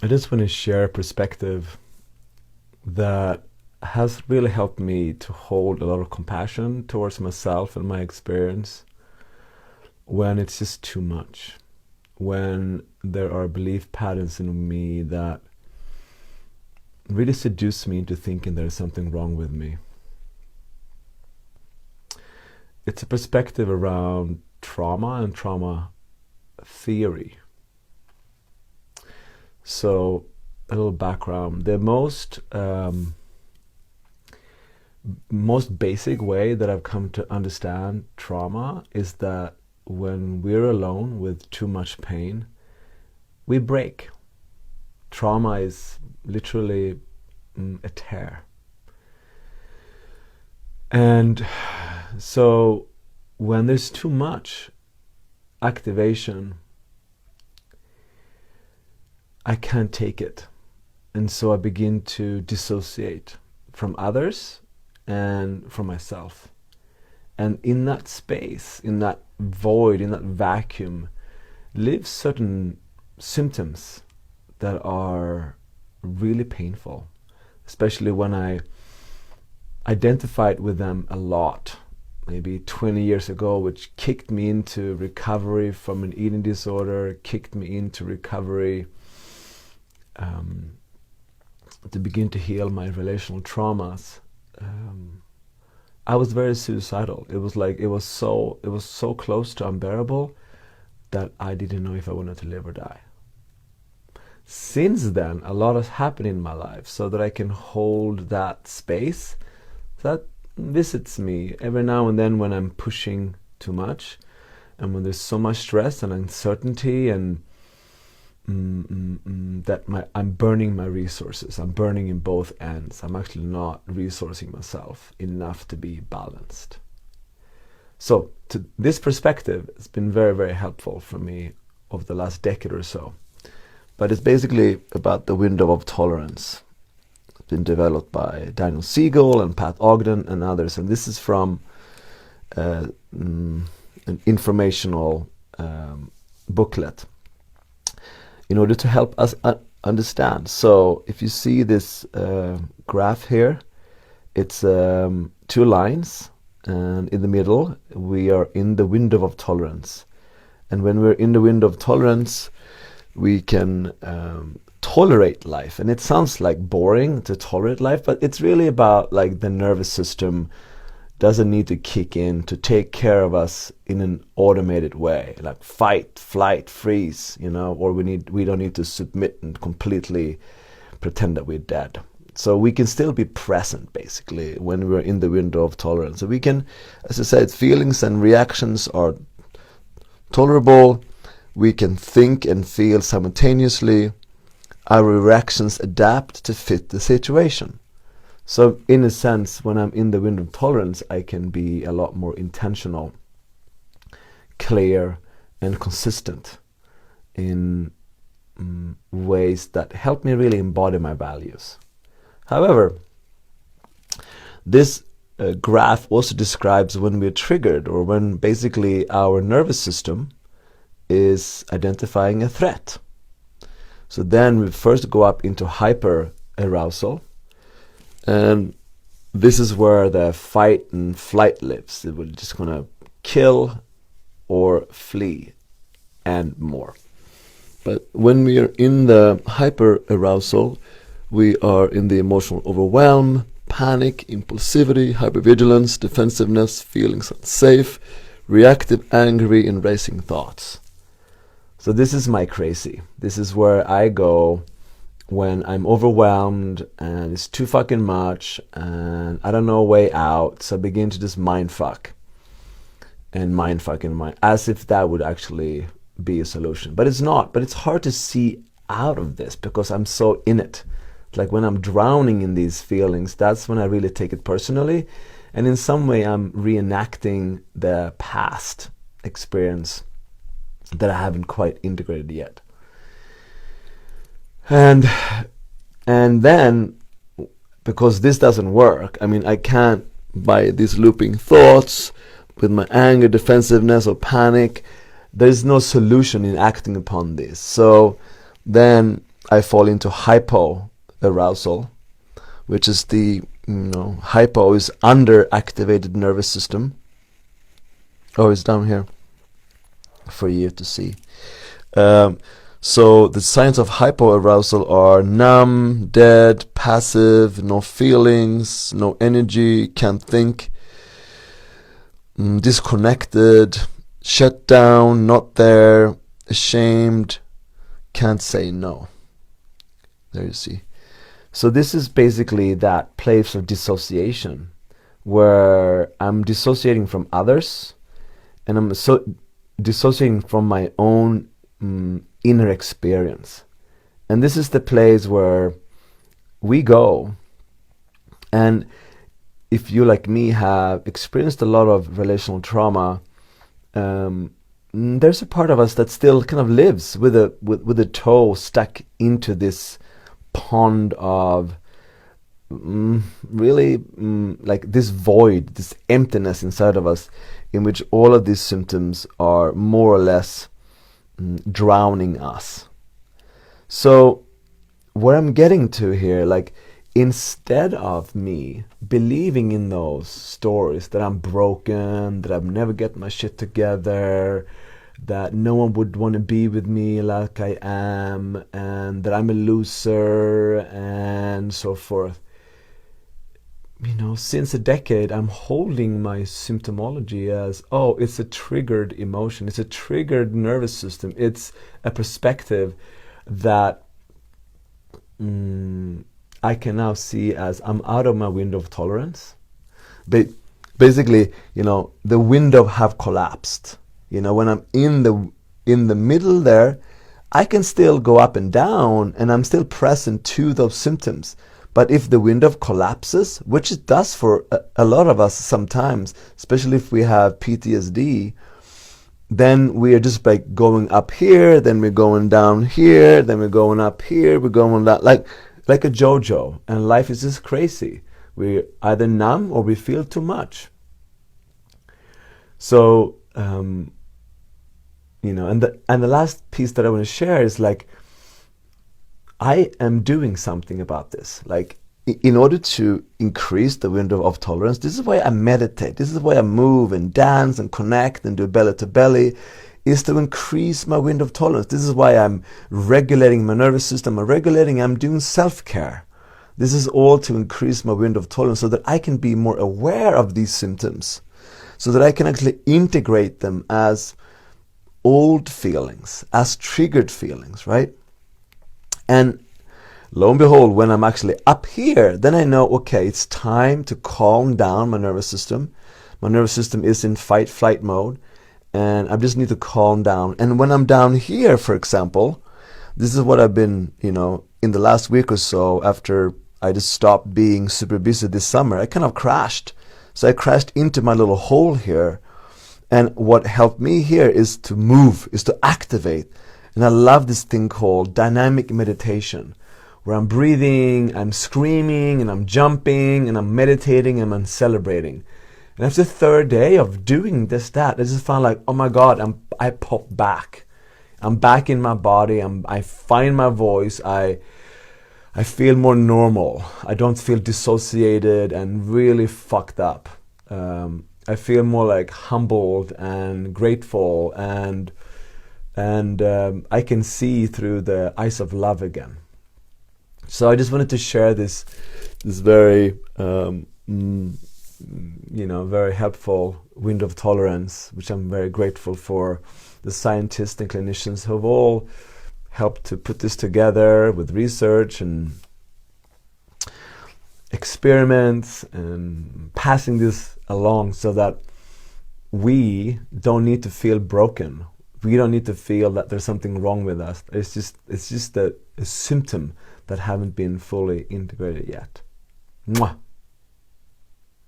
I just want to share a perspective that has really helped me to hold a lot of compassion towards myself and my experience when it's just too much. When there are belief patterns in me that really seduce me into thinking there's something wrong with me. It's a perspective around trauma and trauma theory. So, a little background. The most basic way that I've come to understand trauma is that when we're alone with too much pain, we break. Trauma is literally a tear. And so when there's too much activation, I can't take it. And so I begin to dissociate from others and from myself. And in that space, in that void, in that vacuum, live certain symptoms that are really painful, especially when I identified with them a lot, maybe 20 years ago, which kicked me into recovery from an eating disorder, kicked me into recovery to begin to heal my relational traumas. I was very suicidal. It was so close to unbearable that I didn't know if I wanted to live or die. Since then, a lot has happened in my life so that I can hold that space that visits me every now and then when I'm pushing too much and when there's so much stress and uncertainty and that I'm burning my resources. I'm burning in both ends. I'm actually not resourcing myself enough to be balanced. So this perspective has been very, very helpful for me over the last decade or so. But it's basically about the window of tolerance. It's been developed by Daniel Siegel and Pat Ogden and others. And this is from an informational booklet in order to help us understand. So if you see this graph here, it's 2 lines, and in the middle we are in the window of tolerance. And when we're in the window of tolerance, we can tolerate life. And it sounds like boring to tolerate life, but it's really about like the nervous system doesn't need to kick in to take care of us in an automated way, like fight, flight, freeze, or we don't need to submit and completely pretend that we're dead. So we can still be present basically when we're in the window of tolerance. So we can, as I said, feelings and reactions are tolerable. We can think and feel simultaneously. Our reactions adapt to fit the situation. So in a sense, when I'm in the window of tolerance, I can be a lot more intentional, clear, and consistent in ways that help me really embody my values. However, this graph also describes when we're triggered, or when basically our nervous system is identifying a threat. So then we first go up into hyperarousal. And this is where the fight and flight lives. We're just going to kill or flee and more. But when we are in the hyperarousal, we are in the emotional overwhelm, panic, impulsivity, hypervigilance, defensiveness, feelings unsafe, reactive, angry, and racing thoughts. So this is my crazy. This is where I go when I'm overwhelmed and it's too fucking much and I don't know a way out, so I begin to just mindfuck and mindfuck as if that would actually be a solution. But it's not. But it's hard to see out of this because I'm so in it. Like when I'm drowning in these feelings, that's when I really take it personally. And in some way I'm reenacting the past experience that I haven't quite integrated yet. And then, because this doesn't work, I can't, by these looping thoughts, with my anger, defensiveness, or panic, there's no solution in acting upon this. So then I fall into hypoarousal, which is the, hypo is underactivated nervous system. Oh, it's down here for you to see. So the signs of hypoarousal are numb, dead, passive, no feelings, no energy, can't think, disconnected, shut down, not there, ashamed, can't say no. There you see. So this is basically that place of dissociation where I'm dissociating from others and I'm dissociating from my own inner experience. And this is the place where we go. And if you, like me, have experienced a lot of relational trauma, there's a part of us that still kind of lives with a toe stuck into this pond of really like this void, this emptiness inside of us, in which all of these symptoms are more or less drowning us. So what I'm getting to here, like, instead of me believing in those stories that I'm broken, that I've never get my shit together, that no one would want to be with me like I am, and that I'm a loser, and so forth. Since a decade, I'm holding my symptomology as, oh, it's a triggered emotion. It's a triggered nervous system. It's a perspective that I can now see as I'm out of my window of tolerance. But basically, the window have collapsed. When I'm in the middle there, I can still go up and down, and I'm still present to those symptoms. But if the window collapses, which it does for a lot of us sometimes, especially if we have PTSD, then we are just like going up here, then we're going down here, then we're going up here, we're going down, like a JoJo, and life is just crazy. We're either numb or we feel too much. So, and the last piece that I want to share is like, I am doing something about this. Like, in order to increase the window of tolerance, this is why I meditate. This is why I move and dance and connect and do belly to belly, is to increase my window of tolerance. This is why I'm regulating my nervous system. I'm doing self-care. This is all to increase my window of tolerance so that I can be more aware of these symptoms, so that I can actually integrate them as old feelings, as triggered feelings, right? And lo and behold, when I'm actually up here, then I know, okay, it's time to calm down my nervous system. My nervous system is in fight-flight mode, and I just need to calm down. And when I'm down here, for example, this is what I've been, in the last week or so, after I just stopped being super busy this summer, I kind of crashed. So I crashed into my little hole here. And what helped me here is to move, is to activate. And I love this thing called dynamic meditation, where I'm breathing, I'm screaming, and I'm jumping, and I'm meditating, and I'm celebrating. And after the third day of doing that, I just found like, oh my God, I pop back. I'm back in my body. I find my voice. I feel more normal. I don't feel dissociated and really fucked up. I feel more like humbled and grateful, and I can see through the eyes of love again. So I just wanted to share this very very helpful window of tolerance, which I'm very grateful for the scientists and clinicians who have all helped to put this together with research and experiments and passing this along, so that we don't need to feel broken. We don't need to feel that there's something wrong with us. It's just a symptom that haven't been fully integrated yet. Mwah.